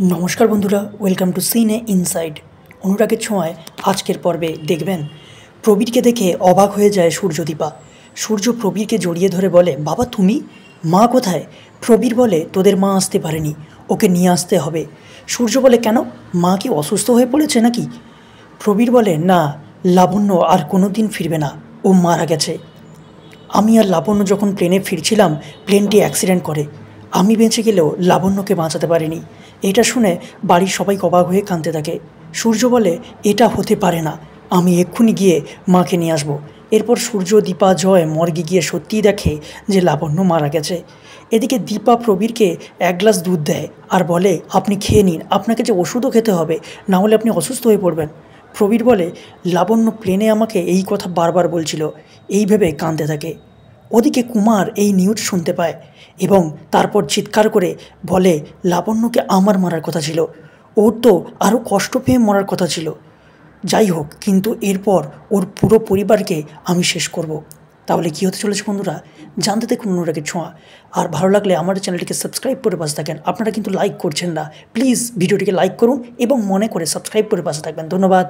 नमस्कार बंधुरा welcome to सीने इनसाइड। अनुरागेर छोঁয়ায় आजकेर पर्वे देखबें प्रबीर के देखे अबाक हो जाए सूर्यदीपा। सूर्य प्रबीर के जड़िए धरे बोले, बाबा तुमी, मा कोथाय? प्रबीर बोले, तोदेर मा आसते पारेनी, ओके निये आसते हबे। सूर्य बोले, केन, मा कि असुस्थ हये पड़ेछे नाकि? प्रबीर बोले, ना, लावण्य आर कोनोदिन फिरबे ना, ओ मारा गेछे। आमी आर लावण्य जखन प्लेने फिरछिलाम प्लेनटी एक्सिडेंट करे, आमी बेঁচে गेलेও লাবণ্যকে বাঁচাতে পারিনি। এটা শুনে বাড়ির সবাই অবাক হয়ে কাঁদতে থাকে। সূর্য বলে, এটা হতে পারে না, আমি এক্ষুনি গিয়ে মাকে নিয়ে আসবো। এরপর সূর্য, দীপা, জয় মর্গে গিয়ে সত্যিই দেখে যে লাবণ্য মারা গেছে। এদিকে দীপা প্রবীরকে এক গ্লাস দুধ দেয় আর বলে, আপনি খেয়ে নিন, আপনাকে যে ওষুধও খেতে হবে, না হলে আপনি অসুস্থ হয়ে পড়বেন। প্রবীর বলে, লাবণ্য প্লেনে আমাকে এই কথা বারবার বলছিল, এই ভেবে কাঁদতে থাকে। ওদিকে কুমার এই নিউজ শুনতে পায় এবং তারপর চিৎকার করে বলে, লাবণ্যকে আমার মারার কথা ছিল, ওর তো আরও কষ্ট পেয়ে মরার কথা ছিল। যাই হোক, কিন্তু এরপর ওর পুরো পরিবারকে আমি শেষ করব। তাহলে কী হতে চলেছে বন্ধুরা, জানতে দেখুন অনুরাগের ছোঁয়া। আর ভালো লাগলে আমাদের চ্যানেলটিকে সাবস্ক্রাইব করে পাশে থাকেন। আপনারা কিন্তু লাইক করছেন না, প্লিজ ভিডিওটিকে লাইক করুন এবং মনে করে সাবস্ক্রাইব করে পাশে থাকবেন। ধন্যবাদ।